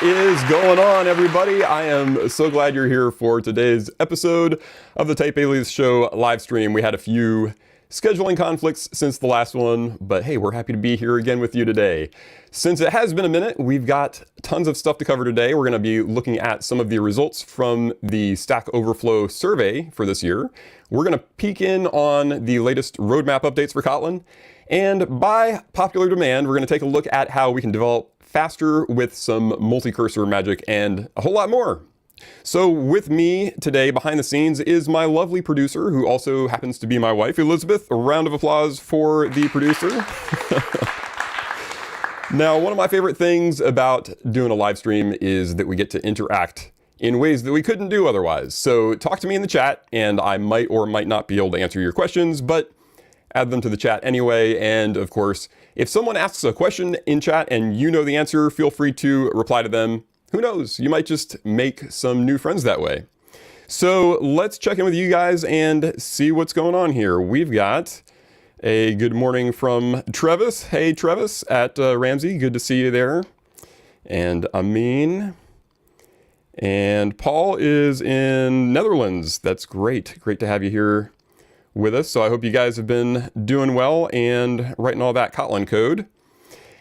What is going on, everybody? I am so glad you're here for today's episode of the TypeAlias Show live stream. We had a few scheduling conflicts since the last one, but hey, we're happy to be here again with you today. Since it has been a minute, we've got tons of stuff to cover today. We're going to be looking at some of the results from the StackOverflow survey for this year. We're going to peek in on the latest roadmap updates for Kotlin. And by popular demand, we're going to take a look at how we can develop faster with some multi-cursor magic and a whole lot more. So with me today behind the scenes is my lovely producer, who also happens to be my wife, Elizabeth. A round of applause for the producer. Now, one of my favorite things about doing a live stream is that we get to interact in ways that we couldn't do otherwise. So talk to me in the chat, and I might or might not be able to answer your questions, but add them to the chat anyway. And of course, if someone asks a question in chat and you know the answer, feel free to reply to them. Who knows? You might just make some new friends that way. So let's check in with you guys and see what's going on here. We've got a good morning from Travis. Hey, Travis at Ramsey. Good to see you there. And Amin. And Paul is in Netherlands. That's great. Great to have you here with us. So I hope you guys have been doing well and writing all that Kotlin code.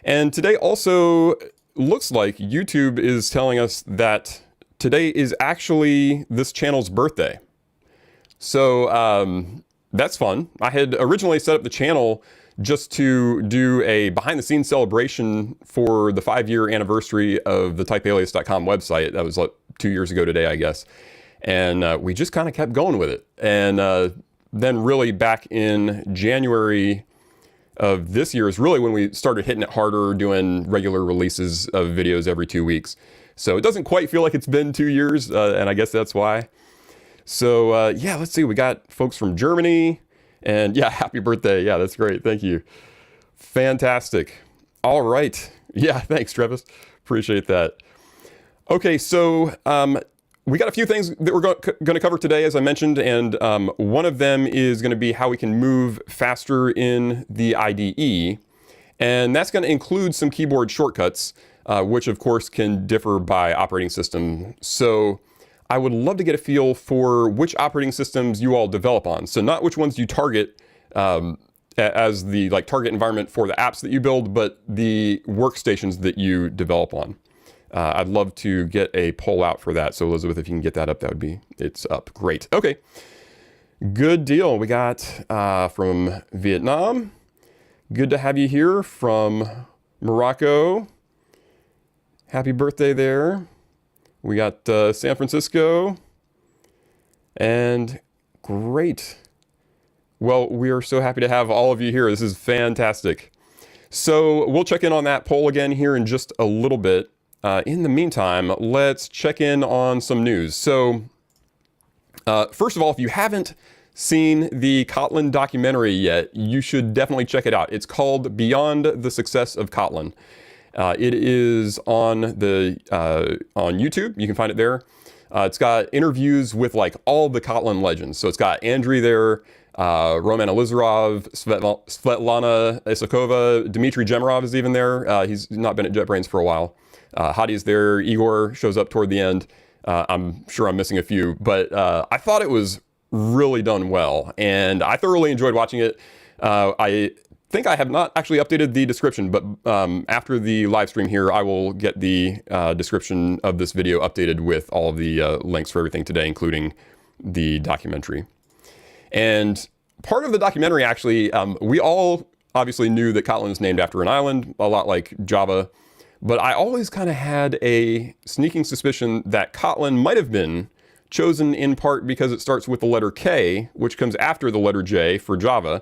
And today also looks like YouTube is telling us that today is actually this channel's birthday. So that's fun. I had originally set up the channel just to do a behind the scenes celebration for the 5-year anniversary of the TypeAlias.com website. That was like 2 years ago today, I guess. And we just kind of kept going with it. And then really back in January of this year is really when we started hitting it harder, doing regular releases of videos every 2 weeks. So it doesn't quite feel like it's been 2 years, and I guess that's why. So yeah, let's see. We got folks from Germany, and yeah, happy birthday. Yeah, that's great. Thank you. Fantastic. All right. Yeah, thanks, Travis. Appreciate that. Okay, so we got a few things that we're going to cover today, as I mentioned, and one of them is going to be how we can move faster in the IDE, and that's going to include some keyboard shortcuts, which of course can differ by operating system. So I would love to get a feel for which operating systems you all develop on. So not which ones you target as the target environment for the apps that you build, but the workstations that you develop on. I'd love to get a poll out for that. So Elizabeth, if you can get that up, it's up. Great. Okay. Good deal. We got from Vietnam. Good to have you here. From Morocco. Happy birthday there. We got San Francisco. And great. Well, we are so happy to have all of you here. This is fantastic. So we'll check in on that poll again here in just a little bit. In the meantime, let's check in on some news. So first of all, if you haven't seen the Kotlin documentary yet, you should definitely check it out. It's called Beyond the Success of Kotlin. It is on YouTube. You can find it there. It's got interviews with all the Kotlin legends. So it's got Andriy there, Roman Elizarov, Svetlana Isakova, Dmitry Jemerov is even there. He's not been at JetBrains for a while. Hadi's there. Igor shows up toward the end. I'm sure I'm missing a few, but I thought it was really done well, and I thoroughly enjoyed watching it. I think I have not actually updated the description, but after the live stream here, I will get the description of this video updated with all of the links for everything today, including the documentary. And part of the documentary, actually, we all obviously knew that Kotlin is named after an island, a lot like Java. But I always kind of had a sneaking suspicion that Kotlin might have been chosen in part because it starts with the letter K, which comes after the letter J for Java.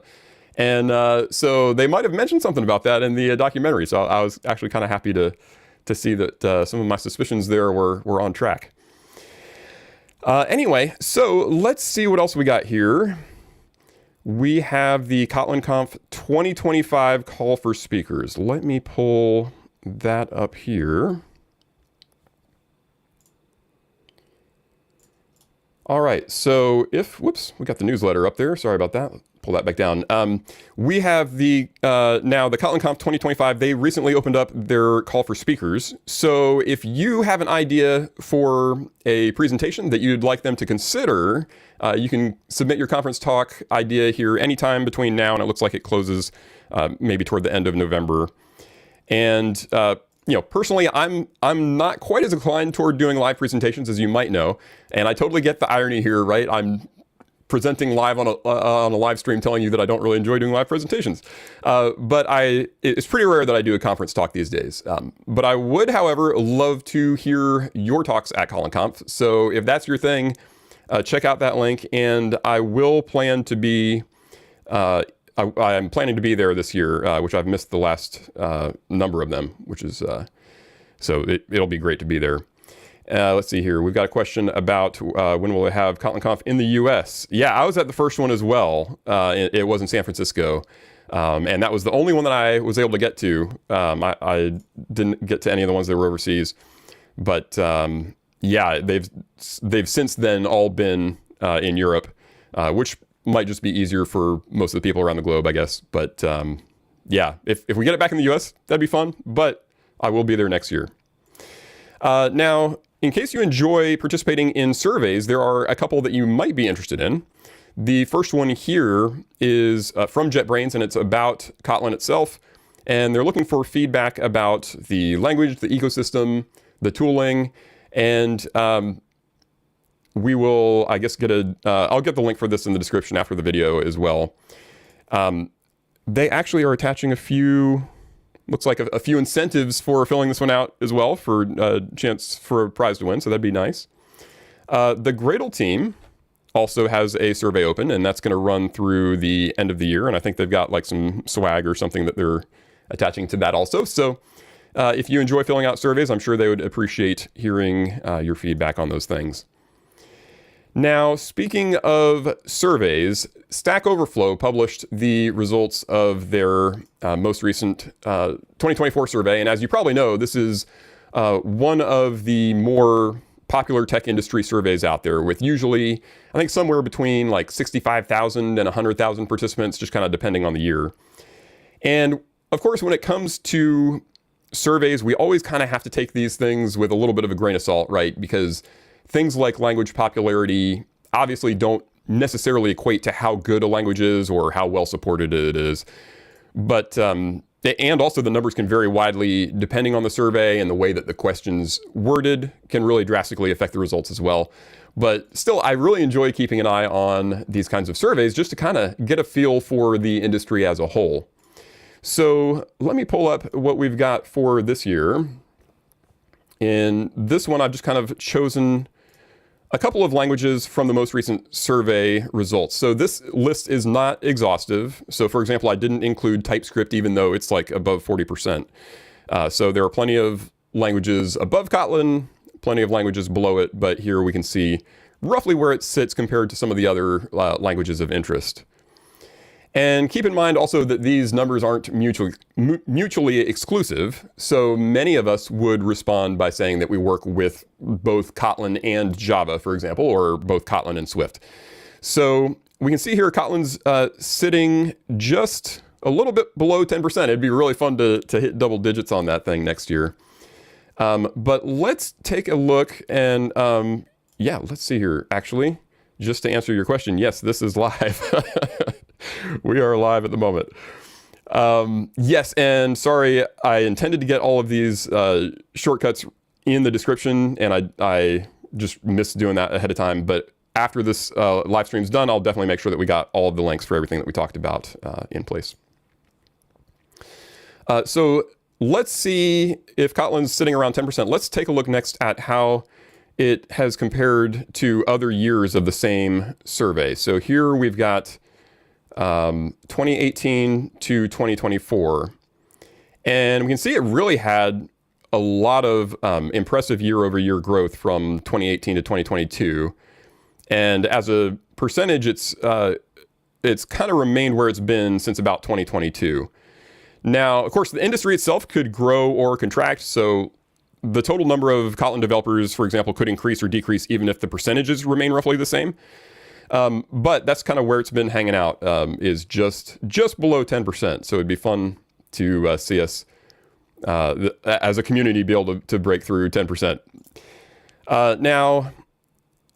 And so they might have mentioned something about that in the documentary. So I was actually kind of happy to see that some of my suspicions there were on track. Anyway, so let's see what else we got here. We have the KotlinConf 2025 call for speakers. Let me pull that up here. All right, so whoops, we got the newsletter up there. Sorry about that. Pull that back down. We have the now the KotlinConf 2025. They recently opened up their call for speakers. So if you have an idea for a presentation that you'd like them to consider, you can submit your conference talk idea here anytime between now and it looks like it closes maybe toward the end of November. And personally, I'm not quite as inclined toward doing live presentations as you might know, and I totally get the irony here, right? I'm presenting live on a live stream telling you that I don't really enjoy doing live presentations. But it's pretty rare that I do a conference talk these days. But I would, however, love to hear your talks at KotlinConf. So if that's your thing, check out that link, and I will plan to be I'm planning to be there this year, which I've missed the last number of them, which is so it'll be great to be there. Let's see here. We've got a question about when will it have KotlinConf in the US? Yeah, I was at the first one as well. It was in San Francisco. And that was the only one that I was able to get to. I didn't get to any of the ones that were overseas. But yeah, they've since then all been in Europe, which might just be easier for most of the people around the globe, I guess. But yeah, if we get it back in the US, that'd be fun. But I will be there next year. Now, in case you enjoy participating in surveys, there are a couple that you might be interested in. The first one here is from JetBrains, and it's about Kotlin itself. And they're looking for feedback about the language, the ecosystem, the tooling, and we will, I guess, I'll get the link for this in the description after the video as well. They actually are attaching looks like a few incentives for filling this one out as well, for a chance for a prize to win, so that'd be nice. The Gradle team also has a survey open, and that's going to run through the end of the year, and I think they've got like some swag or something that they're attaching to that also. So if you enjoy filling out surveys, I'm sure they would appreciate hearing your feedback on those things. Now, speaking of surveys, StackOverflow published the results of their most recent 2024 survey. And as you probably know, this is one of the more popular tech industry surveys out there, with usually, I think, somewhere between like 65,000 and 100,000 participants, just kind of depending on the year. And of course, when it comes to surveys, we always kind of have to take these things with a little bit of a grain of salt, right? Because things like language popularity obviously don't necessarily equate to how good a language is or how well supported it is. But, and also the numbers can vary widely depending on the survey, and the way that the question's worded can really drastically affect the results as well. But still, I really enjoy keeping an eye on these kinds of surveys just to kind of get a feel for the industry as a whole. So let me pull up what we've got for this year. In this one, I've just kind of chosen a couple of languages from the most recent survey results. So this list is not exhaustive. So for example, I didn't include TypeScript, even though it's like above 40%. So there are plenty of languages above Kotlin, plenty of languages below it, but here we can see roughly where it sits compared to some of the other languages of interest. And keep in mind also that these numbers aren't mutually exclusive. So many of us would respond by saying that we work with both Kotlin and Java, for example, or both Kotlin and Swift. So we can see here Kotlin's sitting just a little bit below 10%. It'd be really fun to hit double digits on that thing next year. But let's take a look and yeah, let's see here. Actually, just to answer your question, yes, this is live. We are live at the moment. Yes, and sorry, I intended to get all of these shortcuts in the description, and I just missed doing that ahead of time. But after this live stream's done, I'll definitely make sure that we got all of the links for everything that we talked about in place. So let's see if Kotlin's sitting around 10%. Let's take a look next at how it has compared to other years of the same survey. So here we've got 2018 to 2024. And we can see it really had a lot of impressive year-over-year growth from 2018 to 2022. And as a percentage, it's kind of remained where it's been since about 2022. Now, of course, the industry itself could grow or contract. So the total number of Kotlin developers, for example, could increase or decrease even if the percentages remain roughly the same. But that's kind of where it's been hanging out, is just below 10%. So it'd be fun to see us as a community be able to break through 10%. Now,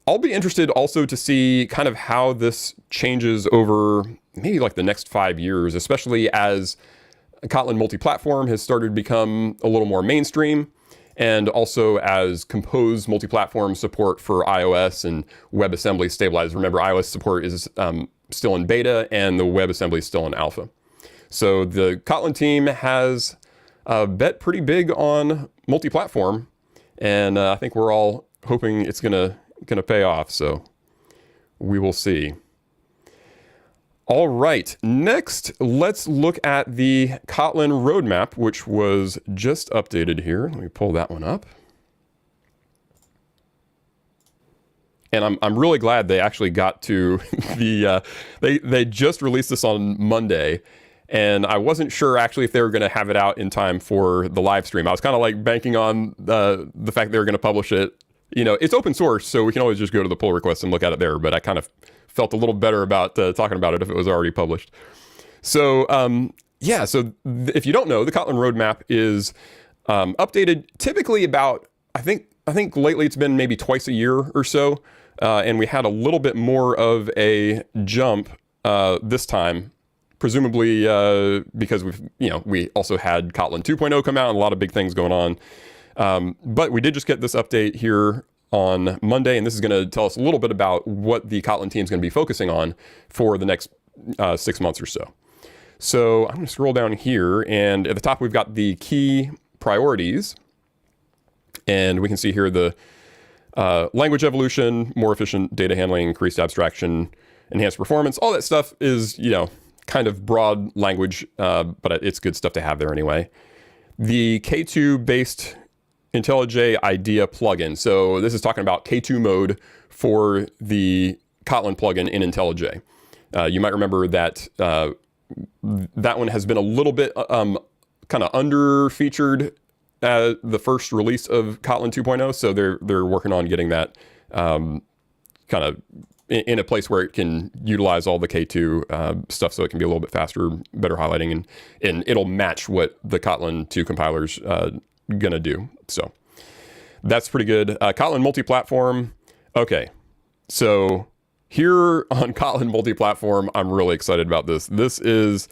I'll be interested also to see kind of how this changes over maybe like the next 5 years, especially as Kotlin multi-platform has started to become a little more mainstream, and also as Compose multi-platform support for iOS and WebAssembly stabilizes. Remember, iOS support is still in beta and the WebAssembly is still in alpha. So the Kotlin team has bet pretty big on multi-platform, and I think we're all hoping it's gonna pay off. So we will see. All right, next, let's look at the Kotlin Roadmap, which was just updated here. Let me pull that one up. And I'm really glad they actually got to the, they just released this on Monday. And I wasn't sure actually if they were going to have it out in time for the live stream. I was kind of like banking on the fact they were going to publish it. You know, it's open source, so we can always just go to the pull request and look at it there. But I kind of felt a little better about talking about it if it was already published. So yeah, so if you don't know, the Kotlin Roadmap is updated typically about, I think lately it's been maybe twice a year or so. And we had a little bit more of a jump this time, presumably because we also had Kotlin 2.0 come out and a lot of big things going on. But we did just get this update here on Monday, and this is going to tell us a little bit about what the Kotlin team is going to be focusing on for the next 6 months or so. So I'm going to scroll down here, and at the top we've got the key priorities, and we can see here the language evolution, more efficient data handling, increased abstraction, enhanced performance. All that stuff is, kind of broad language, but it's good stuff to have there anyway. The K2-based IntelliJ IDEA plugin. So this is talking about K2 mode for the Kotlin plugin in IntelliJ. You might remember that that one has been a little bit kind of under-featured at the first release of Kotlin 2.0. So they're working on getting that kind of in a place where it can utilize all the K2 stuff, so it can be a little bit faster, better highlighting, and it'll match what the Kotlin 2 compiler's gonna do. So that's pretty good. Kotlin multi-platform. Okay, so here on Kotlin multi-platform, I'm really excited about this. This is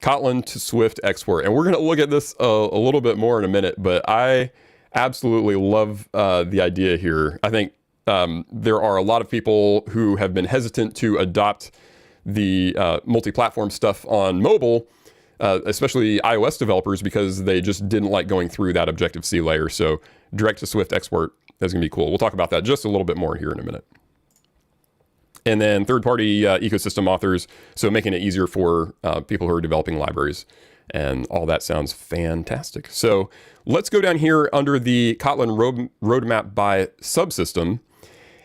Kotlin to Swift export, and we're gonna look at this a little bit more in a minute, but I absolutely love the idea here. I think there are a lot of people who have been hesitant to adopt the multi-platform stuff on mobile, especially iOS developers, because they just didn't like going through that Objective-C layer. So direct to Swift export is going to be cool. We'll talk about that just a little bit more here in a minute. And then third-party ecosystem authors, so making it easier for people who are developing libraries. And all that sounds fantastic. So let's go down here under the Kotlin roadmap by subsystem.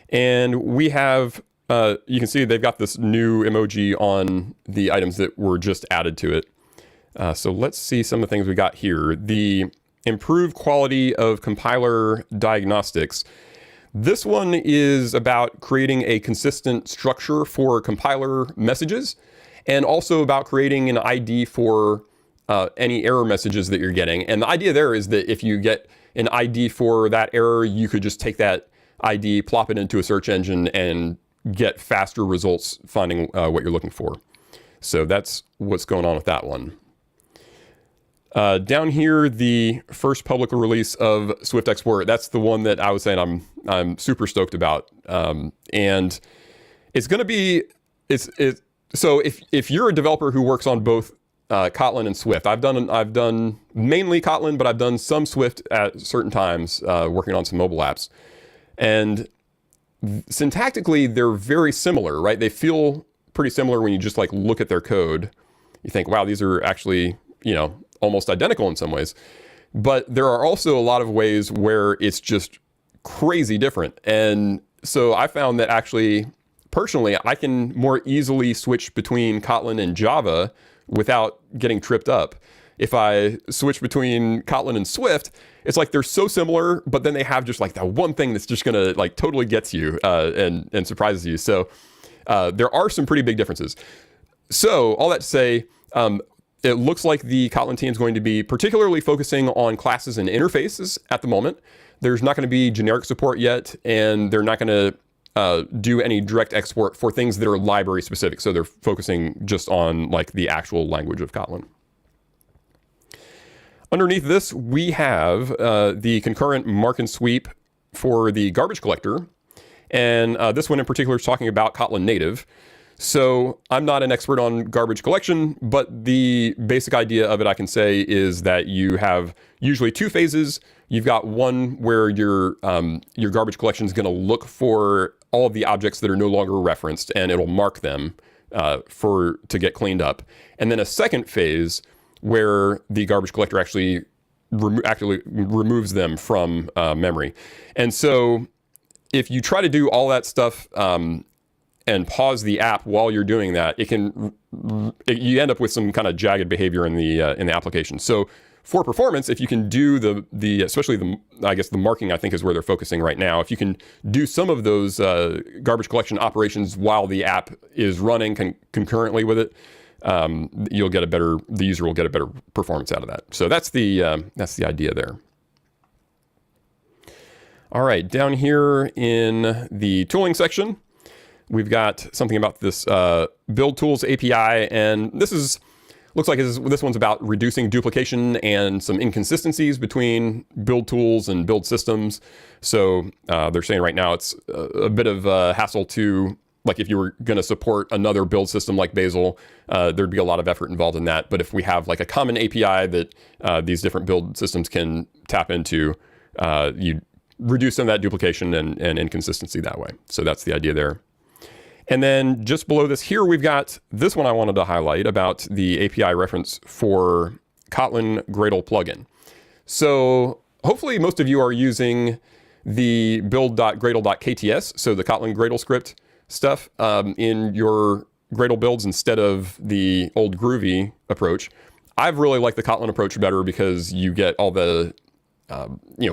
And we have, you can see they've got this new emoji on the items that were just added to it. So let's see some of the things we got here. The improved quality of compiler diagnostics. This one is about creating a consistent structure for compiler messages, and also about creating an ID for any error messages that you're getting. And the idea there is that if you get an ID for that error, you could just take that ID, plop it into a search engine, and get faster results finding what you're looking for. So that's what's going on with that one. Down here, the first public release of Swift Export. That's the one that I was saying I'm super stoked about, and it's going to be so if you're a developer who works on both Kotlin and Swift, I've done mainly Kotlin, but I've done some Swift at certain times, working on some mobile apps, and syntactically they're very similar, right? They feel pretty similar when you just like look at their code. You think, wow, these are actually almost identical in some ways, but there are also a lot of ways where it's just crazy different. And so I found that actually, personally, I can more easily switch between Kotlin and Java without getting tripped up. if I switch between Kotlin and Swift, it's like they're so similar, but then they have just like that one thing that's just gonna like totally gets you and surprises you. So there are some pretty big differences. So all that to say, it looks like the Kotlin team is going to be particularly focusing on classes and interfaces at the moment. There's not going to be generic support yet, and they're not going to do any direct export for things that are library specific. So they're focusing just on like the actual language of Kotlin. Underneath this, we have the concurrent mark and sweep for the garbage collector. And this one in particular is talking about Kotlin native. So I'm not an expert on garbage collection, but the basic idea of it I can say is that you have usually two phases. You've got one where your garbage collection is going to look for all of the objects that are no longer referenced, and it'll mark them to get cleaned up. And then a second phase where the garbage collector actually removes them from memory. And so if you try to do all that stuff and pause the app while you're doing that, you end up with some kind of jagged behavior in the application. So for performance, if you can do especially the marking, I think is where they're focusing right now. If you can do some of those garbage collection operations while the app is running concurrently with it, the user will get a better performance out of that. So that's the idea there. All right, down here in the tooling section, we've got something about this build tools API, and this one's about reducing duplication and some inconsistencies between build tools and build systems. So they're saying right now it's a bit of a hassle to, like if you were going to support another build system like Bazel, there'd be a lot of effort involved in that. But if we have like a common API that these different build systems can tap into, you reduce some of that duplication and inconsistency that way. So that's the idea there. And then just below this here, we've got this one I wanted to highlight about the API reference for Kotlin Gradle plugin. So hopefully most of you are using the build.gradle.kts, so the Kotlin Gradle script stuff in your Gradle builds instead of the old Groovy approach. I've really liked the Kotlin approach better because you get all the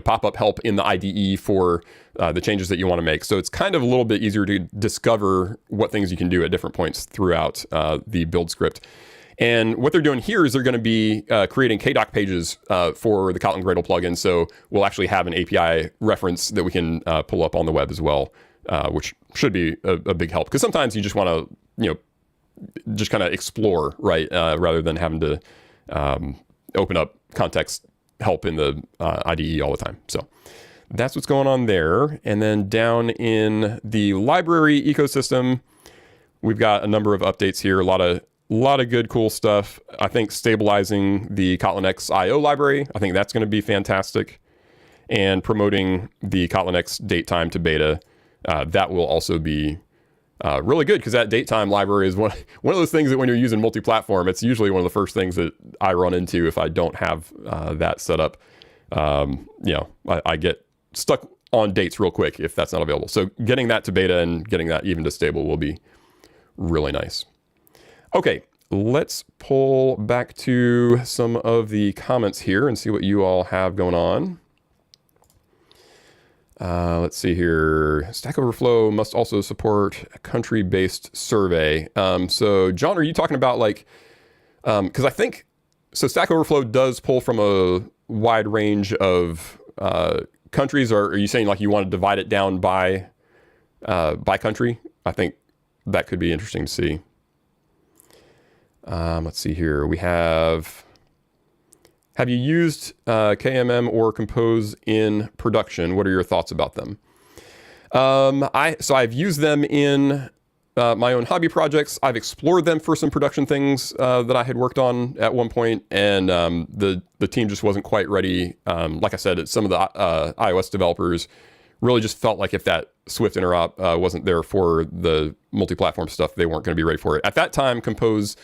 pop-up help in the IDE for the changes that you want to make. So it's kind of a little bit easier to discover what things you can do at different points throughout the build script. And what they're doing here is they're going to be creating KDoc pages for the Kotlin Gradle plugin. So we'll actually have an API reference that we can pull up on the web as well, which should be a big help. Because sometimes you just want to, just kind of explore, right? Rather than having to open up context help in the IDE all the time. So that's what's going on there. And then down in the library ecosystem, we've got a number of updates here. A lot of good, cool stuff. I think stabilizing the Kotlin X IO library, I think that's going to be fantastic. And promoting the Kotlin X datetime to beta, that will also be really good, because that datetime library is one of those things that when you're using multi-platform, it's usually one of the first things that I run into if I don't have that set up. I get stuck on dates real quick if that's not available. So getting that to beta and getting that even to stable will be really nice. Okay, let's pull back to some of the comments here and see what you all have going on. Let's see here. StackOverflow must also support a country-based survey. So John, are you talking about like, because I think, so StackOverflow does pull from a wide range of countries, or are you saying like you want to divide it down by country? I think that could be interesting to see. Let's see here. We have you used KMM or Compose in production? What are your thoughts about them? So I've used them in my own hobby projects. I've explored them for some production things that I had worked on at one point, and the team just wasn't quite ready. Like I said, some of the iOS developers really just felt like if that Swift interop wasn't there for the multi-platform stuff, they weren't going to be ready for it. At that time, Compose,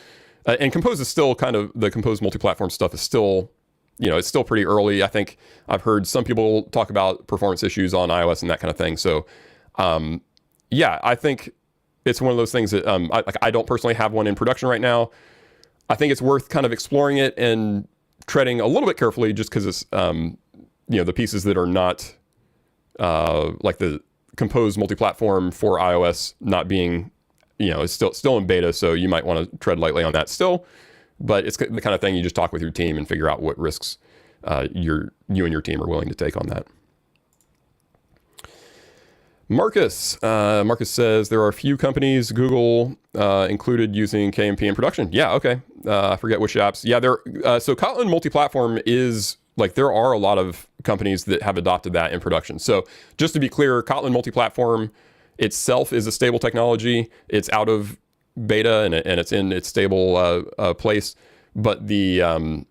and Compose is still kind of, the Compose multi-platform stuff is still, it's still pretty early. I think I've heard some people talk about performance issues on iOS and that kind of thing. So yeah, I think it's one of those things that I don't personally have one in production right now. I think it's worth kind of exploring it and treading a little bit carefully just because it's, the pieces that are not like the compose multi-platform for iOS not being, it's still in beta. So you might want to tread lightly on that still, but it's the kind of thing you just talk with your team and figure out what risks you and your team are willing to take on that. Marcus says there are a few companies, Google included, using KMP in production. Yeah, okay. I forget which apps. Yeah, so Kotlin multi-platform is like, there are a lot of companies that have adopted that in production. So just to be clear, Kotlin multi-platform itself is a stable technology. It's out of beta and it's in its stable place. But the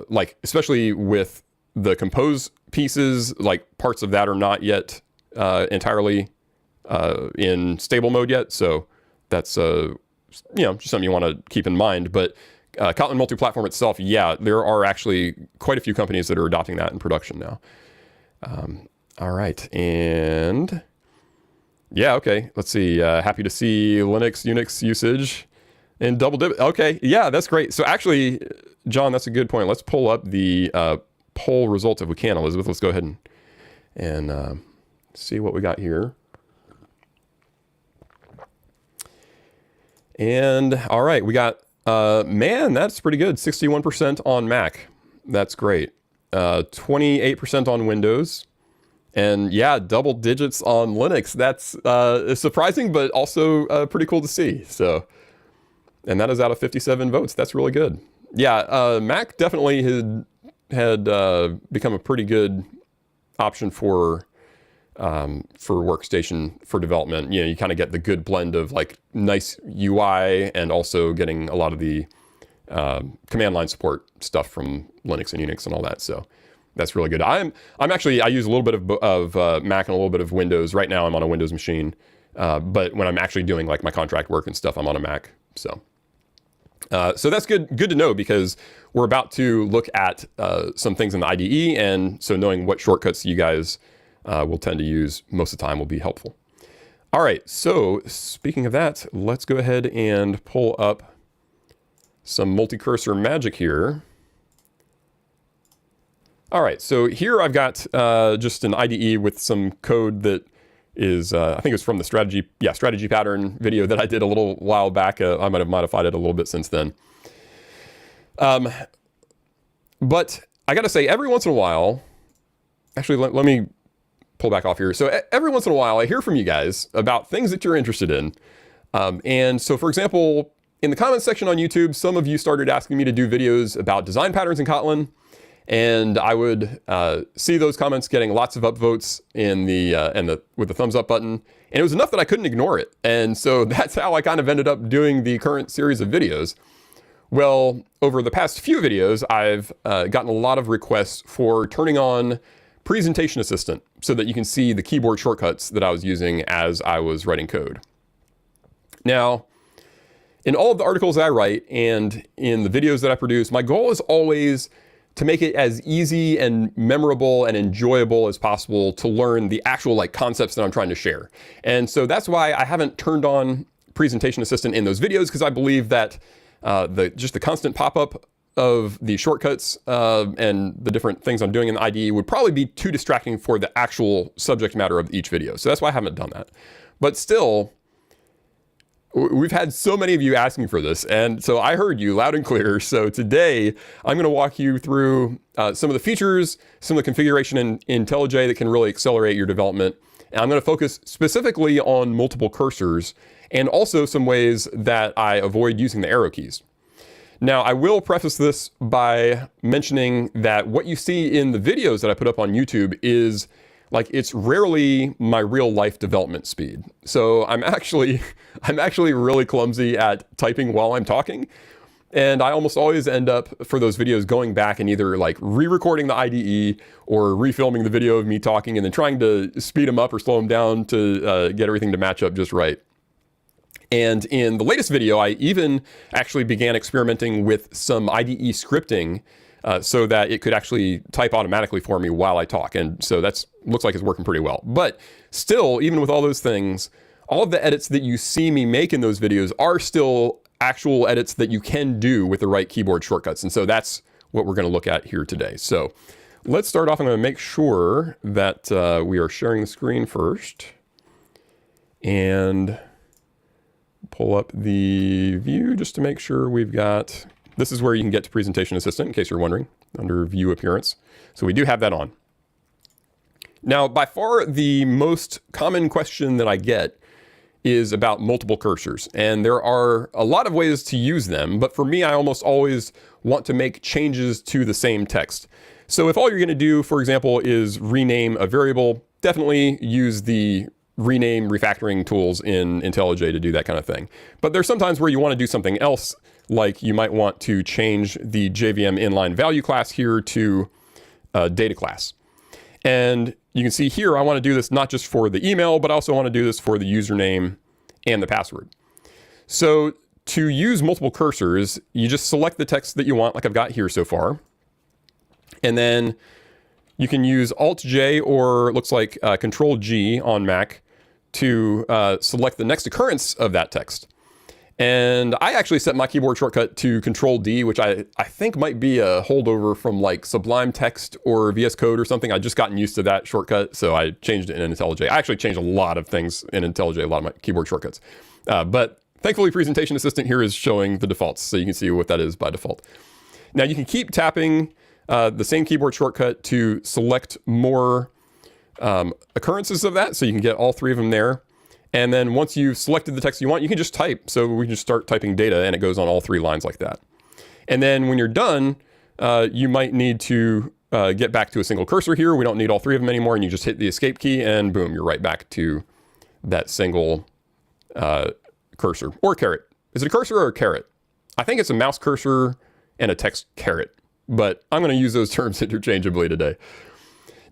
like, especially with the compose pieces, like parts of that are not yet entirely in stable mode yet. So that's just something you want to keep in mind. But Kotlin multi-platform itself, yeah, there are actually quite a few companies that are adopting that in production now. All right, and yeah, okay. Let's see. Happy to see Linux, Unix usage in double dip. Okay, yeah, that's great. So actually, John, that's a good point. Let's pull up the poll results if we can, Elizabeth. Let's go ahead and see what we got here. And all right, we got, man, that's pretty good. 61% on Mac. That's great. 28% on Windows. And yeah, double digits on Linux. That's surprising, but also pretty cool to see. So, and that is out of 57 votes. That's really good. Yeah, Mac definitely had become a pretty good option for workstation for development. You kind of get the good blend of like nice UI and also getting a lot of the command line support stuff from Linux and Unix and all that. So that's really good. I use a little bit of Mac and a little bit of Windows. Right now I'm on a Windows machine, but when I'm actually doing like my contract work and stuff, I'm on a Mac. So that's good to know, because we're about to look at some things in the IDE, and so knowing what shortcuts you guys will tend to use most of the time will be helpful. All right, so speaking of that, let's go ahead and pull up some multi-cursor magic here. All right, so here I've got just an IDE with some code that is, I think it's from the strategy pattern video that I did a little while back. I might have modified it a little bit since then. But I gotta say, every once in a while, actually, let me pull back off here. So every once in a while, I hear from you guys about things that you're interested in. And so, for example, in the comments section on YouTube, some of you started asking me to do videos about design patterns in Kotlin. And I would see those comments getting lots of upvotes with the thumbs up button. And it was enough that I couldn't ignore it. And so that's how I kind of ended up doing the current series of videos. Well, over the past few videos, I've gotten a lot of requests for turning on Presentation Assistant so that you can see the keyboard shortcuts that I was using as I was writing code. Now, in all of the articles that I write and in the videos that I produce, my goal is always to make it as easy and memorable and enjoyable as possible to learn the actual like concepts that I'm trying to share. And so that's why I haven't turned on Presentation Assistant in those videos, because I believe that just the constant pop-up of the shortcuts and the different things I'm doing in the IDE would probably be too distracting for the actual subject matter of each video. So that's why I haven't done that. But still, we've had so many of you asking for this, and so I heard you loud and clear. So today, I'm gonna walk you through some of the features, some of the configuration in IntelliJ that can really accelerate your development. And I'm gonna focus specifically on multiple cursors and also some ways that I avoid using the arrow keys. Now, I will preface this by mentioning that what you see in the videos that I put up on YouTube is like, it's rarely my real life development speed. So I'm actually really clumsy at typing while I'm talking. And I almost always end up for those videos going back and either like re-recording the IDE or refilming the video of me talking and then trying to speed them up or slow them down to get everything to match up just right. And in the latest video, I even actually began experimenting with some IDE scripting so that it could actually type automatically for me while I talk. And so looks like it's working pretty well. But still, even with all those things, all of the edits that you see me make in those videos are still actual edits that you can do with the right keyboard shortcuts. And so that's what we're going to look at here today. So let's start off. I'm going to make sure that we are sharing the screen first and pull up the view just to make sure we've got, this is where you can get to Presentation Assistant in case you're wondering, under View Appearance. So we do have that on. Now, by far the most common question that I get is about multiple cursors. And there are a lot of ways to use them, but for me, I almost always want to make changes to the same text. So if all you're going to do, for example, is rename a variable, definitely use the rename refactoring tools in IntelliJ to do that kind of thing. But there's sometimes where you want to do something else, like you might want to change the JVM inline value class here to a data class. And you can see here, I want to do this not just for the email, but I also want to do this for the username and the password. So to use multiple cursors, you just select the text that you want, like I've got here so far. And then you can use Alt-J or it looks like Control-G on Mac to select the next occurrence of that text. And I actually set my keyboard shortcut to Control-D, which I think might be a holdover from like Sublime Text or VS Code or something. I'd just gotten used to that shortcut, so I changed it in IntelliJ. I actually changed a lot of things in IntelliJ, a lot of my keyboard shortcuts. But thankfully, Presentation Assistant here is showing the defaults, so you can see what that is by default. Now you can keep tapping the same keyboard shortcut to select more occurrences of that, so you can get all three of them there. And then once you've selected the text you want, you can just type. So we can just start typing data and it goes on all three lines like that. And then when you're done, you might need to get back to a single cursor here. We don't need all three of them anymore. And you just hit the escape key and boom, you're right back to that single cursor or caret. Is it a cursor or a caret? I think it's a mouse cursor and a text caret, but I'm going to use those terms interchangeably today.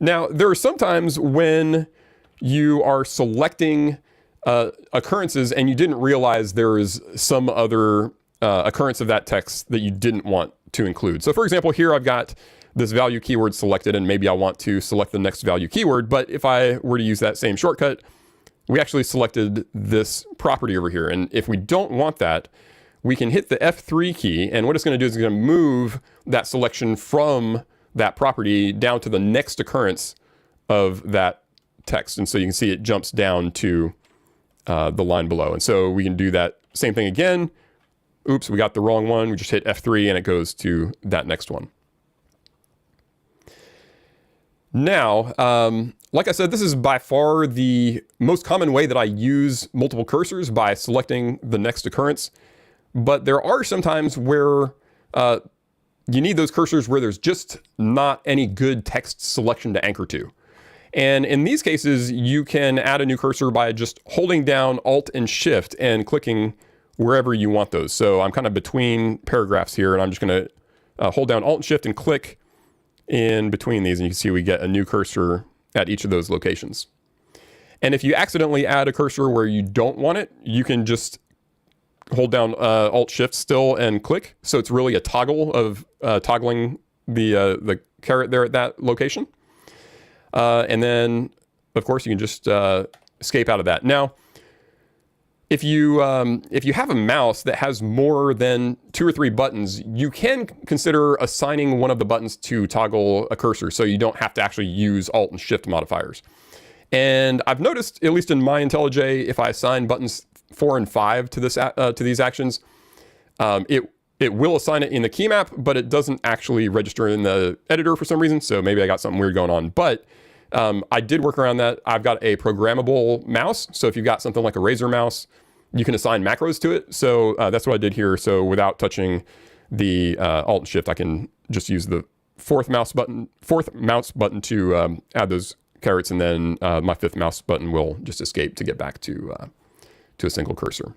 Now, there are some times when you are selecting occurrences and you didn't realize there is some other occurrence of that text that you didn't want to include. So for example, here I've got this value keyword selected and maybe I want to select the next value keyword, but if I were to use that same shortcut, we actually selected this property over here. And if we don't want that, we can hit the F3 key, and what it's going to do is it's going to move that selection from that property down to the next occurrence of that text. And so you can see it jumps down to the line below. And so we can do that same thing again. Oops, we got the wrong one. We just hit F3 and it goes to that next one. Now, like I said, this is by far the most common way that I use multiple cursors, by selecting the next occurrence. But there are some times where you need those cursors where there's just not any good text selection to anchor to. And in these cases, you can add a new cursor by just holding down Alt and Shift and clicking wherever you want those. So I'm kind of between paragraphs here, and I'm just going to hold down Alt and Shift and click in between these, and you can see we get a new cursor at each of those locations. And if you accidentally add a cursor where you don't want it, you can just hold down Alt Shift still and click. So it's really a toggle of toggling the caret there at that location. And then, of course, you can just escape out of that. Now, if you have a mouse that has more than 2 or 3 buttons, you can consider assigning one of the buttons to toggle a cursor, so you don't have to actually use Alt and Shift modifiers. And I've noticed, at least in my IntelliJ, if I assign buttons 4 and 5 to this to these actions, it will assign it in the key map, but it doesn't actually register in the editor for some reason. So maybe I got something weird going on. But I did work around that. I've got a programmable mouse. So if you've got something like a Razer mouse, you can assign macros to it. So that's what I did here. So without touching the Alt and Shift, I can just use the fourth mouse button to add those carets, and then my 5th mouse button will just escape to get back to a single cursor.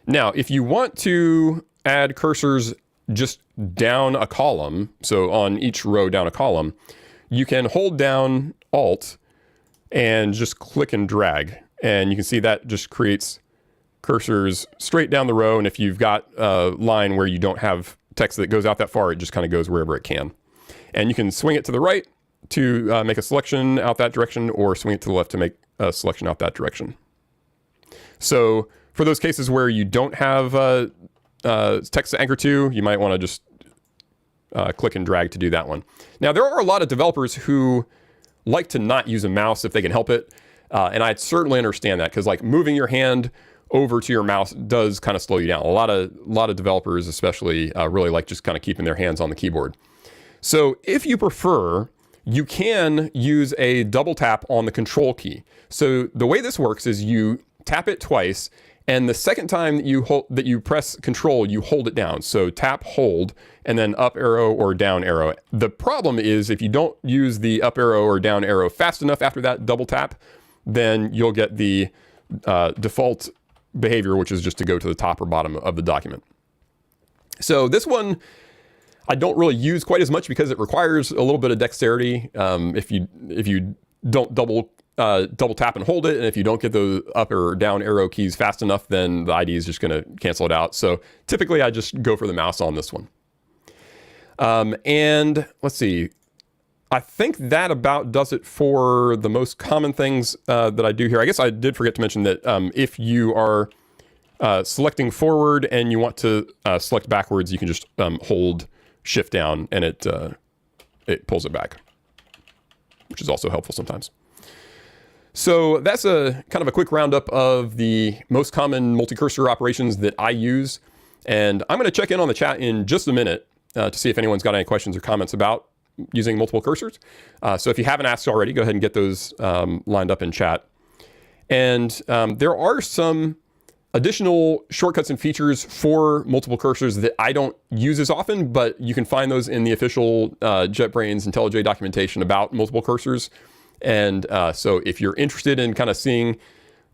Now, if you want to add cursors just down a column, so on each row down a column, you can hold down Alt and just click and drag. And you can see that just creates cursors straight down the row. And if you've got a line where you don't have text that goes out that far, it just kind of goes wherever it can. And you can swing it to the right to make a selection out that direction, or swing it to the left to make a selection out that direction. So for those cases where you don't have text to anchor to, you might want to just click and drag to do that one. Now, there are a lot of developers who like to not use a mouse if they can help it. And I certainly understand that, because like moving your hand over to your mouse does kind of slow you down. A lot of developers especially really like just kind of keeping their hands on the keyboard. So if you prefer, you can use a double tap on the control key. So the way this works is you tap it twice, and the second time that you press control, you hold it down. So tap, hold, and then up arrow or down arrow. The problem is if you don't use the up arrow or down arrow fast enough after that double tap, then you'll get the default behavior, which is just to go to the top or bottom of the document. So this one I don't really use quite as much because it requires a little bit of dexterity. If you don't double tap and hold it, and if you don't get the up or down arrow keys fast enough, then the IDE is just going to cancel it out. So typically I just go for the mouse on this one. And let's see. I think that about does it for the most common things that I do here. I guess I did forget to mention that if you are selecting forward and you want to select backwards, you can just hold Shift down and it pulls it back, which is also helpful sometimes. So that's a kind of a quick roundup of the most common multi-cursor operations that I use. And I'm going to check in on the chat in just a minute to see if anyone's got any questions or comments about using multiple cursors. So if you haven't asked already, go ahead and get those lined up in chat. And there are some additional shortcuts and features for multiple cursors that I don't use as often, but you can find those in the official JetBrains IntelliJ documentation about multiple cursors. And so if you're interested in kind of seeing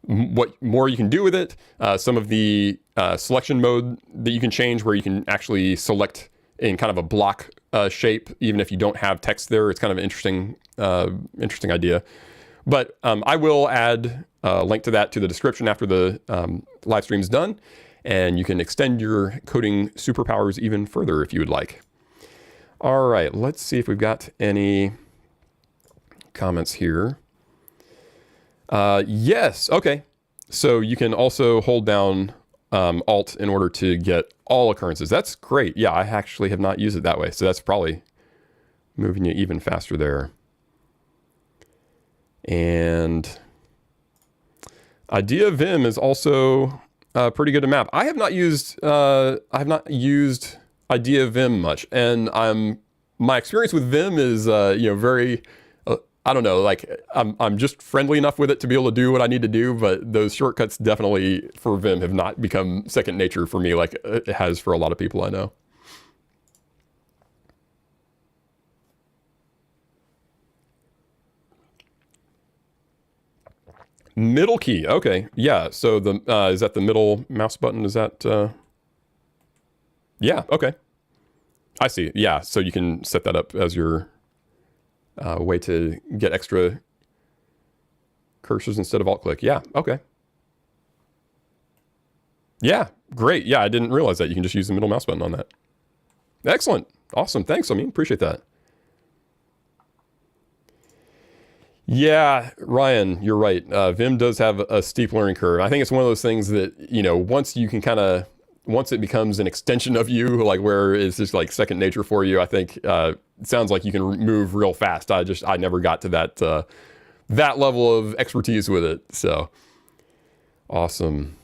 what more you can do with it, some of the selection mode that you can change where you can actually select in kind of a block shape, even if you don't have text there. It's kind of an interesting idea. But I will add a link to that to the description after the live stream's done. And you can extend your coding superpowers even further if you would like. All right, let's see if we've got any comments here. Yes, okay. So you can also hold down Alt in order to get all occurrences. That's great. Yeah, I actually have not used it that way. So that's probably moving you even faster there. And Idea Vim is also pretty good to map. I have not used Idea Vim much, and my experience with Vim is very I don't know, like I'm just friendly enough with it to be able to do what I need to do, but those shortcuts definitely for Vim have not become second nature for me like it has for a lot of people I know. Middle key, okay, yeah. So the is that the middle mouse button? Is that? Yeah, okay. I see. Yeah, so you can set that up as your way to get extra cursors instead of alt click. Yeah, okay. Yeah, great. Yeah, I didn't realize that you can just use the middle mouse button on that. Excellent, awesome. Thanks. I mean, appreciate that. Yeah, Ryan, you're right. Vim does have a steep learning curve. I think it's one of those things that, once it becomes an extension of you, like where it's just like second nature for you, I think it sounds like you can move real fast. I never got to that level of expertise with it. So awesome.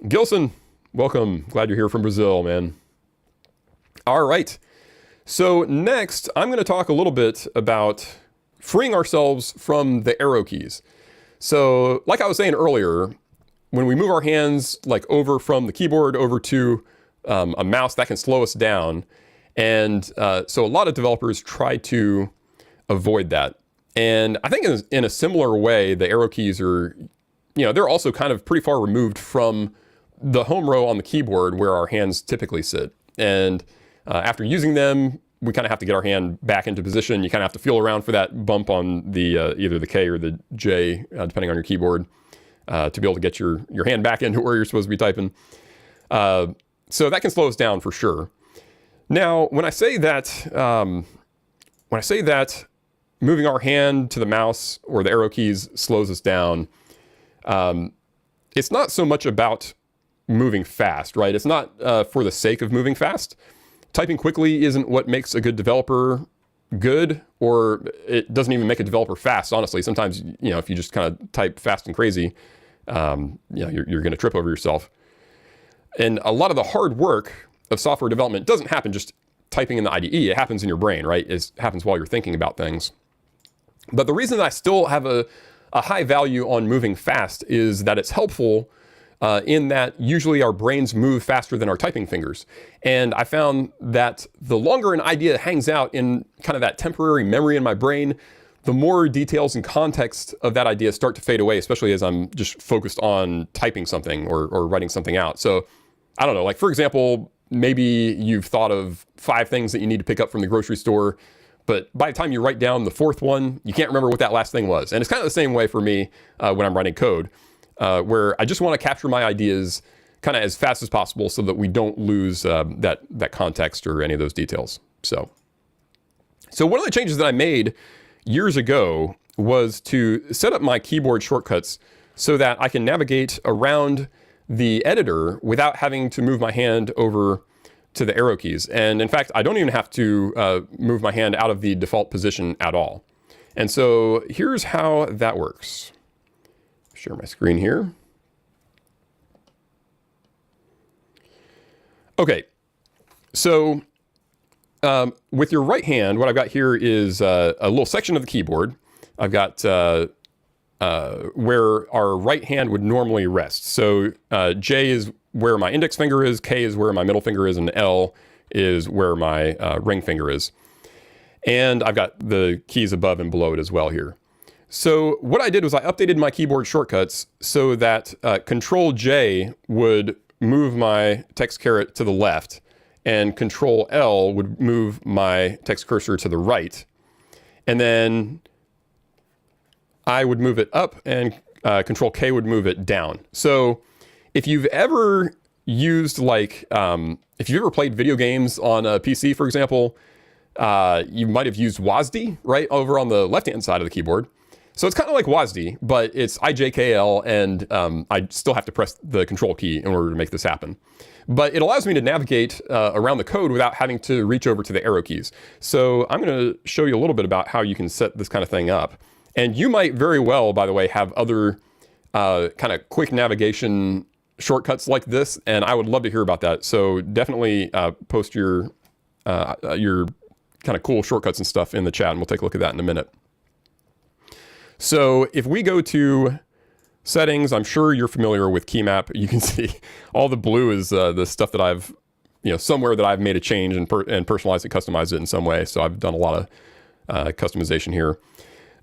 Gilson, welcome. Glad you're here from Brazil, man. All right. So next, I'm going to talk a little bit about freeing ourselves from the arrow keys. So like I was saying earlier, when we move our hands like over from the keyboard over to a mouse, that can slow us down. And so a lot of developers try to avoid that. And I think in a similar way, the arrow keys are, they're also kind of pretty far removed from the home row on the keyboard where our hands typically sit. And after using them, we kind of have to get our hand back into position. You kind of have to feel around for that bump on the either the K or the J, depending on your keyboard, to be able to get your hand back into where you're supposed to be typing. So that can slow us down for sure. Now, when I say that moving our hand to the mouse or the arrow keys slows us down, it's not so much about moving fast, right? It's not for the sake of moving fast. typing quickly isn't what makes a good developer good, or it doesn't even make a developer fast, honestly. Sometimes, if you just kind of type fast and crazy, you're going to trip over yourself. And a lot of the hard work of software development doesn't happen just typing in the IDE. It happens in your brain, right? It happens while you're thinking about things. But the reason that I still have a high value on moving fast is that it's helpful in that usually our brains move faster than our typing fingers. And I found that the longer an idea hangs out in kind of that temporary memory in my brain, the more details and context of that idea start to fade away, especially as I'm just focused on typing something or writing something out. So I don't know, like for example, maybe you've thought of 5 things that you need to pick up from the grocery store, but by the time you write down the 4th one, you can't remember what that last thing was. And it's kind of the same way for me when I'm writing code. Where I just want to capture my ideas kind of as fast as possible so that we don't lose that context or any of those details. So one of the changes that I made years ago was to set up my keyboard shortcuts so that I can navigate around the editor without having to move my hand over to the arrow keys. And in fact, I don't even have to move my hand out of the default position at all. And so here's how that works. Share my screen here. Okay, so with your right hand, what I've got here is a little section of the keyboard. I've got where our right hand would normally rest. So J is where my index finger is, K is where my middle finger is, and L is where my ring finger is. And I've got the keys above and below it as well here. So what I did was I updated my keyboard shortcuts so that Control J would move my text caret to the left and Control L would move my text cursor to the right. And then I would move it up and Control K would move it down. So if you've ever used if you've ever played video games on a PC, for example, you might have used WASD, right, over on the left-hand side of the keyboard. So it's kind of like WASD, but it's IJKL, and I still have to press the control key in order to make this happen. But it allows me to navigate around the code without having to reach over to the arrow keys. So I'm going to show you a little bit about how you can set this kind of thing up. And you might very well, by the way, have other kind of quick navigation shortcuts like this, and I would love to hear about that. So definitely post your kind of cool shortcuts and stuff in the chat, and we'll take a look at that in a minute. So if we go to settings, I'm sure you're familiar with key map. You can see all the blue is the stuff that I've, somewhere that I've made a change and personalized it, customized it in some way. So I've done a lot of customization here.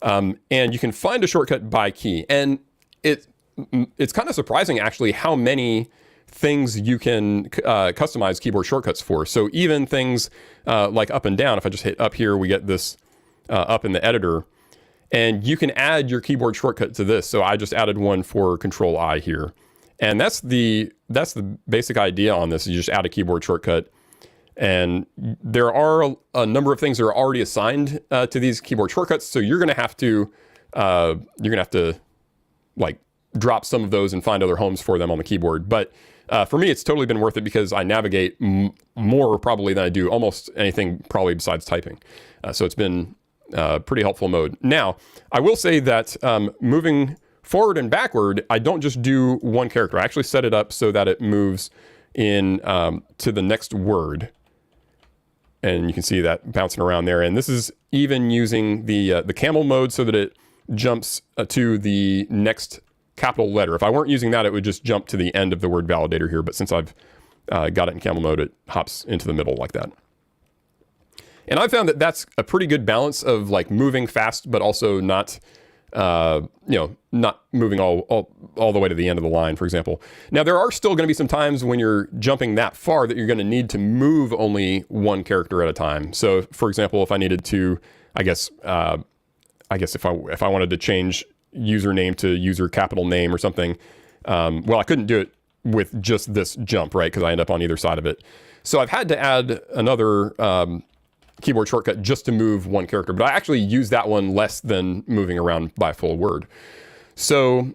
And you can find a shortcut by key. And it's kind of surprising, actually, how many things you can customize keyboard shortcuts for. So even things like up and down, if I just hit up here, we get this up in the editor. And you can add your keyboard shortcut to this. So I just added one for Control I here. And that's the basic idea on this. You just add a keyboard shortcut. And there are a number of things that are already assigned to these keyboard shortcuts. So you're going to have to like drop some of those and find other homes for them on the keyboard. But for me, it's totally been worth it because I navigate more probably than I do almost anything probably besides typing. So it's been pretty helpful mode. Now, I will say that moving forward and backward, I don't just do one character. I actually set it up so that it moves in to the next word. And you can see that bouncing around there. And this is even using the camel mode so that it jumps to the next capital letter. If I weren't using that, it would just jump to the end of the word validator here. But since I've got it in camel mode, it hops into the middle like that. And I found that that's a pretty good balance of like moving fast, but also not, not moving all the way to the end of the line, for example. Now, there are still going to be some times when you're jumping that far that you're going to need to move only one character at a time. So, for example, if I needed to, I guess if I wanted to change username to user capital name or something, well, I couldn't do it with just this jump, right? Because I end up on either side of it. So I've had to add another keyboard shortcut just to move one character, but I actually use that one less than moving around by a full word. So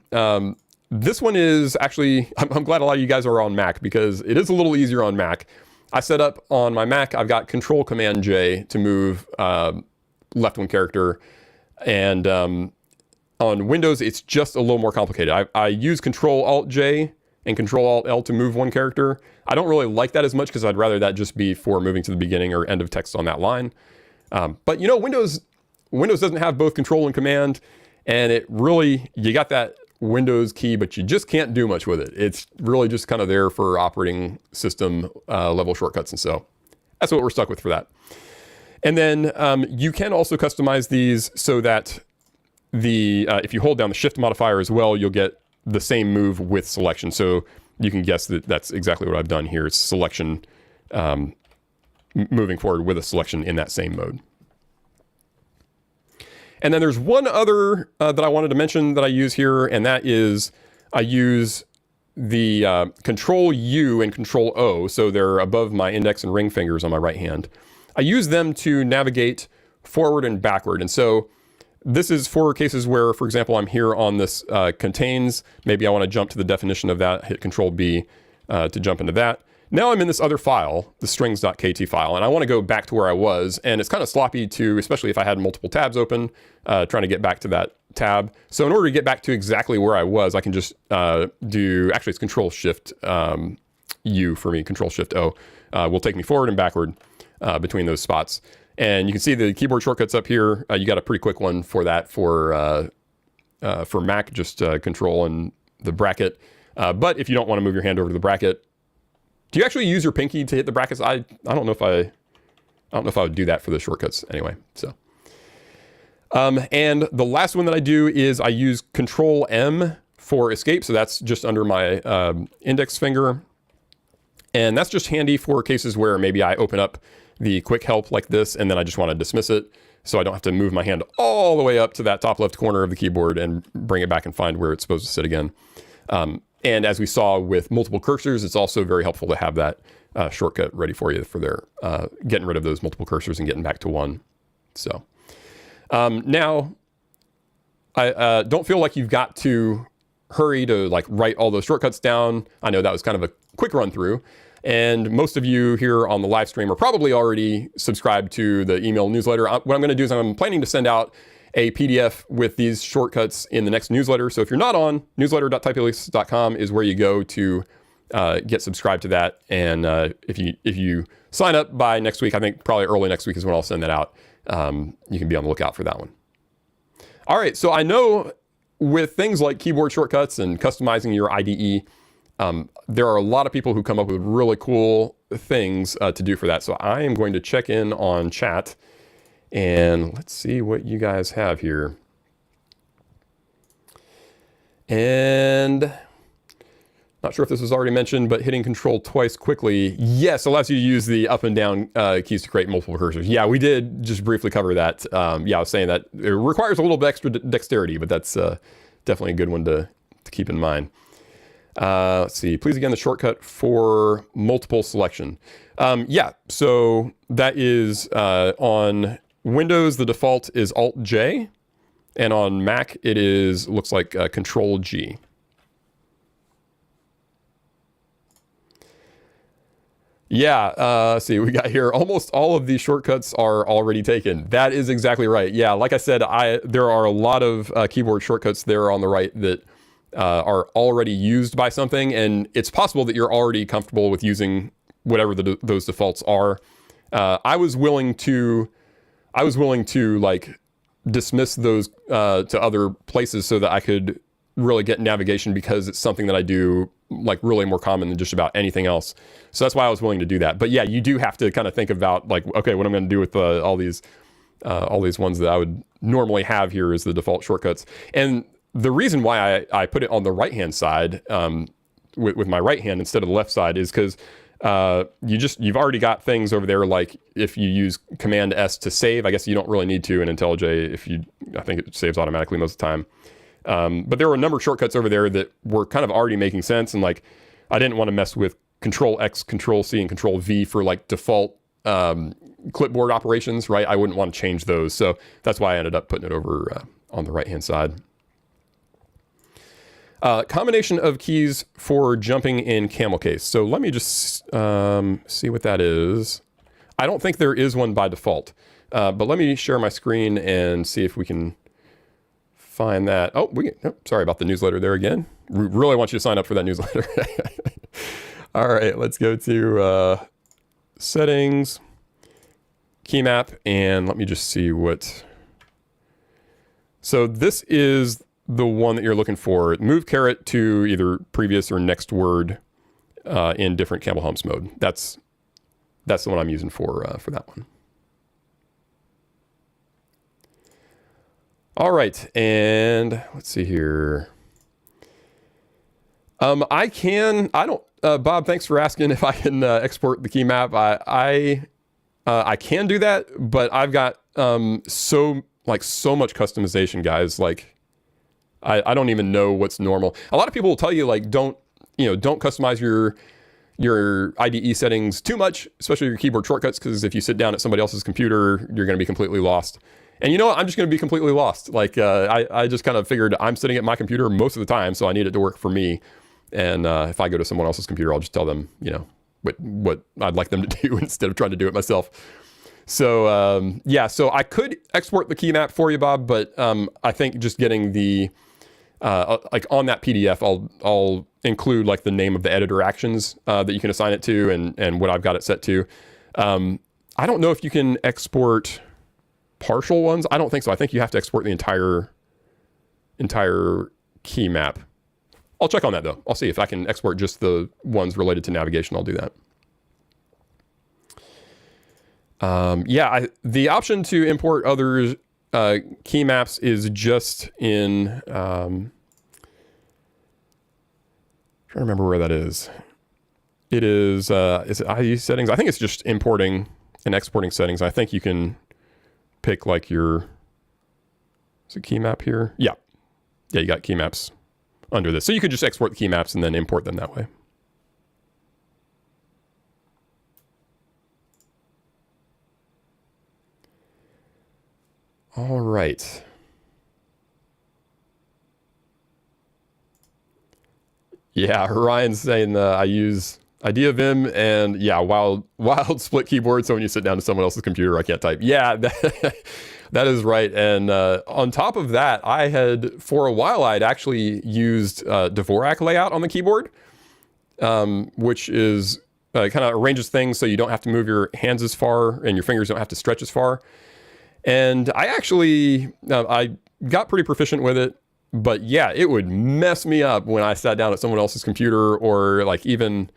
this one is actually, I'm glad a lot of you guys are on Mac because it is a little easier on Mac. I set up on my Mac, I've got Control Command J to move left one character. And on Windows, it's just a little more complicated. I use Control Alt J and Control Alt L to move one character. I don't really like that as much because I'd rather that just be for moving to the beginning or end of text on that line. But you know, Windows doesn't have both Control and Command, and it really, you got that Windows key, but you just can't do much with it. It's really just kind of there for operating system level shortcuts, and so that's what we're stuck with for that. And then you can also customize these so that if you hold down the Shift modifier as well, you'll get the same move with selection. So you can guess that that's exactly what I've done here. It's selection, moving forward with a selection in that same mode. And then there's one other that I wanted to mention that I use here, and that is I use the Control U and Control O, so they're above my index and ring fingers on my right hand. I use them to navigate forward and backward. And so this is for cases where, for example, I'm here on this contains. Maybe I want to jump to the definition of that, hit Control B to jump into that. Now I'm in this other file, the strings.kt file, and I want to go back to where I was. And it's kind of sloppy to, especially if I had multiple tabs open, trying to get back to that tab. So in order to get back to exactly where I was, I can just actually it's Control Shift U for me, Control Shift O will take me forward and backward between those spots. And you can see the keyboard shortcuts up here. You got a pretty quick one for that for Mac, just Control and the bracket. But if you don't want to move your hand over to the bracket, do you actually use your pinky to hit the brackets? I don't know if I would do that for the shortcuts anyway. So, and the last one that I do is I use Control M for escape. So that's just under my index finger, and that's just handy for cases where maybe I open up the quick help like this, and then I just want to dismiss it, so I don't have to move my hand all the way up to that top left corner of the keyboard and bring it back and find where it's supposed to sit again. And as we saw with multiple cursors, it's also very helpful to have that shortcut ready for you for their getting rid of those multiple cursors and getting back to one. So now, I don't feel like you've got to hurry to like write all those shortcuts down. I know that was kind of a quick run through. And most of you here on the live stream are probably already subscribed to the email newsletter. What I'm going to do is I'm planning to send out a PDF with these shortcuts in the next newsletter. So if you're not on, newsletter.typealias.com is where you go to get subscribed to that. And if you sign up by next week, I think probably early next week is when I'll send that out. You can be on the lookout for that one. All right, so I know with things like keyboard shortcuts and customizing your IDE, there are a lot of people who come up with really cool things to do for that. So I am going to check in on chat and let's see what you guys have here. And not sure if this was already mentioned, but hitting Control twice quickly, yes, allows you to use the up and down keys to create multiple cursors. Yeah, we did just briefly cover that. Yeah, I was saying that it requires a little bit extra dexterity, but that's definitely a good one to keep in mind. Let's see, please again, the shortcut for multiple selection. Yeah, so that is on Windows, the default is Alt J, and on Mac, it is, looks like Control G. Yeah, let's see, we got here, almost all of these shortcuts are already taken. That is exactly right. Yeah, like I said, there are a lot of keyboard shortcuts there on the right that are already used by something, and it's possible that you're already comfortable with using whatever those defaults are. I was willing to like dismiss those to other places so that I could really get navigation, because it's something that I do like really more common than just about anything else. So that's why I was willing to do that. But yeah, you do have to kind of think about like, okay, what I'm going to do with all these ones that I would normally have here as the default shortcuts. And the reason why I put it on the right-hand side with my right hand instead of the left side is because you've already got things over there. Like if you use Command S to save, I guess you don't really need to in IntelliJ. I think it saves automatically most of the time. But there were a number of shortcuts over there that were kind of already making sense. And like, I didn't want to mess with Control X, Control C, and Control V for like default clipboard operations, right? I wouldn't want to change those. So that's why I ended up putting it over on the right-hand side. Combination of keys for jumping in camel case. So let me just see what that is. I don't think there is one by default, but let me share my screen and see if we can find that. Oh, sorry about the newsletter there again. We really want you to sign up for that newsletter. All right, let's go to settings, key map, and let me just see what. So this is the one that you're looking for. Move caret to either previous or next word in different camel humps mode. That's the one I'm using for that one. All right, and let's see here. Bob, thanks for asking if I can export the key map. I can do that, but I've got so much customization, guys. Like, I don't even know what's normal. A lot of people will tell you, like, don't customize your IDE settings too much, especially your keyboard shortcuts, because if you sit down at somebody else's computer, you're going to be completely lost. And you know what? I'm just going to be completely lost. Like, I just kind of figured I'm sitting at my computer most of the time, so I need it to work for me. And if I go to someone else's computer, I'll just tell them, what I'd like them to do instead of trying to do it myself. So yeah, so I could export the key map for you, Bob, but I think just getting the like on that PDF, I'll include like the name of the editor actions that you can assign it to and what I've got it set to. I don't know if you can export partial ones. I don't think so. I think you have to export the entire key map. I'll check on that though. I'll see if I can export just the ones related to navigation. I'll do that. Yeah, the option to import other key maps is just in, trying to remember where that is. It is it IE settings? I think it's just importing and exporting settings. I think you can pick like your, is it key map here? Yeah. Yeah, you got key maps under this. So you could just export the key maps and then import them that way. All right. Yeah, Ryan's saying I use Idea Vim and yeah, wild split keyboard. So when you sit down to someone else's computer, I can't type. Yeah, that is right. And on top of that, for a while, I'd actually used Dvorak layout on the keyboard, which is kind of arranges things so you don't have to move your hands as far and your fingers don't have to stretch as far. And I actually, I got pretty proficient with it, but yeah, it would mess me up when I sat down at someone else's computer or like even,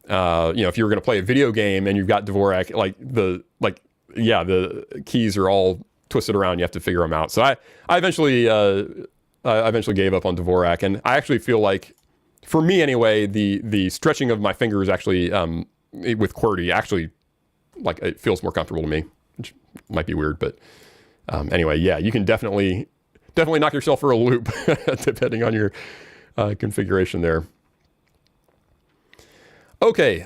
if you were going to play a video game and you've got Dvorak, the keys are all twisted around. You have to figure them out. So I eventually gave up on Dvorak, and I actually feel like, for me anyway, the stretching of my fingers actually, with QWERTY, actually, like, it feels more comfortable to me, which might be weird, but anyway, yeah, you can definitely knock yourself for a loop depending on your configuration there. Okay,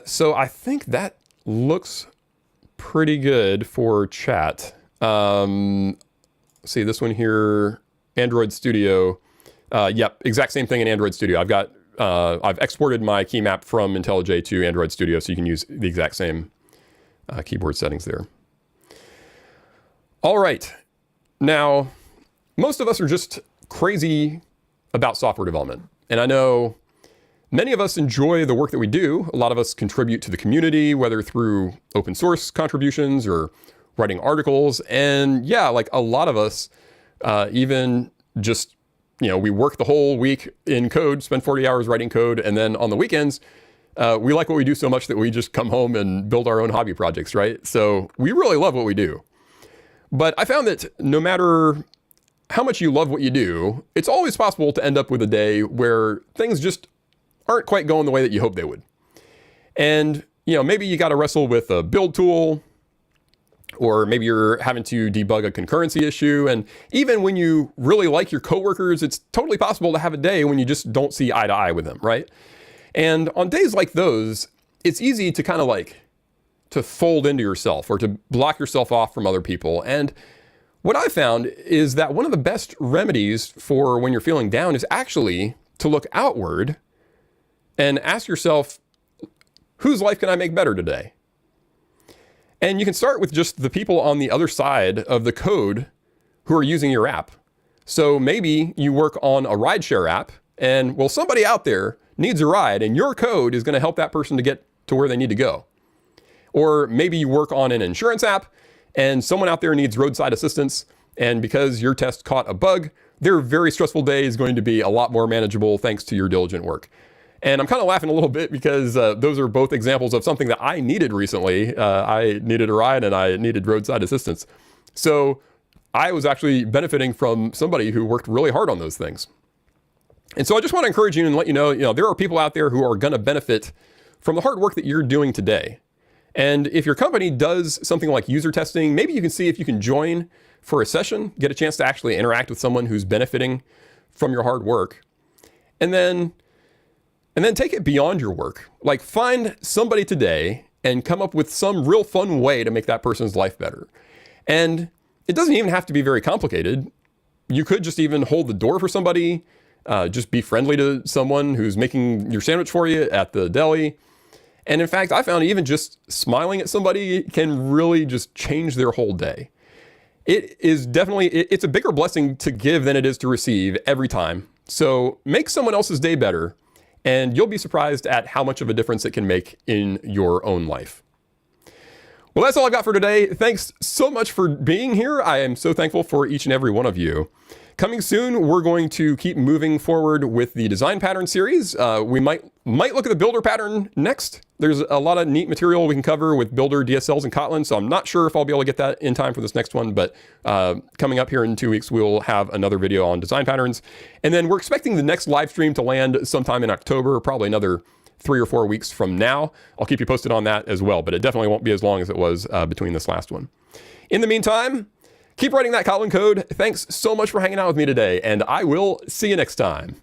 so I think that looks pretty good for chat. See this one here, Android Studio. Yep, exact same thing in Android Studio. I've exported my key map from IntelliJ to Android Studio, so you can use the exact same keyboard settings there. All right, now most of us are just crazy about software development, and I know many of us enjoy the work that we do. A lot of us contribute to the community, whether through open source contributions or writing articles. And yeah, like a lot of us, even just, we work the whole week in code, spend 40 hours writing code. And then on the weekends, we like what we do so much that we just come home and build our own hobby projects, right? So we really love what we do. But I found that no matter how much you love what you do, it's always possible to end up with a day where things just aren't quite going the way that you hope they would. And, maybe you got to wrestle with a build tool, or maybe you're having to debug a concurrency issue. And even when you really like your coworkers, it's totally possible to have a day when you just don't see eye to eye with them, right? And on days like those, it's easy to kind of like to fold into yourself or to block yourself off from other people. And What I found is that one of the best remedies for when you're feeling down is actually to look outward and ask yourself, whose life can I make better today? And you can start with just the people on the other side of the code who are using your app. So maybe you work on a rideshare app and, well, somebody out there needs a ride and your code is going to help that person to get to where they need to go. Or maybe you work on an insurance app and someone out there needs roadside assistance, and because your test caught a bug, their very stressful day is going to be a lot more manageable thanks to your diligent work. And I'm kind of laughing a little bit because those are both examples of something that I needed recently. I needed a ride and I needed roadside assistance. So I was actually benefiting from somebody who worked really hard on those things. And so I just want to encourage you and let you know, there are people out there who are going to benefit from the hard work that you're doing today. And if your company does something like user testing, maybe you can see if you can join for a session, get a chance to actually interact with someone who's benefiting from your hard work. And then take it beyond your work. Like, find somebody today and come up with some real fun way to make that person's life better. And it doesn't even have to be very complicated. You could just even hold the door for somebody, just be friendly to someone who's making your sandwich for you at the deli. And in fact, I found even just smiling at somebody can really just change their whole day. It's a bigger blessing to give than it is to receive every time. So make someone else's day better, and you'll be surprised at how much of a difference it can make in your own life. Well, that's all I've got for today. Thanks so much for being here. I am so thankful for each and every one of you. Coming soon, we're going to keep moving forward with the design pattern series. We might look at the builder pattern next. There's a lot of neat material we can cover with builder DSLs and Kotlin, so I'm not sure if I'll be able to get that in time for this next one, but coming up here in 2 weeks, we'll have another video on design patterns. And then we're expecting the next live stream to land sometime in October, probably another 3 or 4 weeks from now. I'll keep you posted on that as well, but it definitely won't be as long as it was between this last one. In the meantime, keep writing that Kotlin code. Thanks so much for hanging out with me today, and I will see you next time.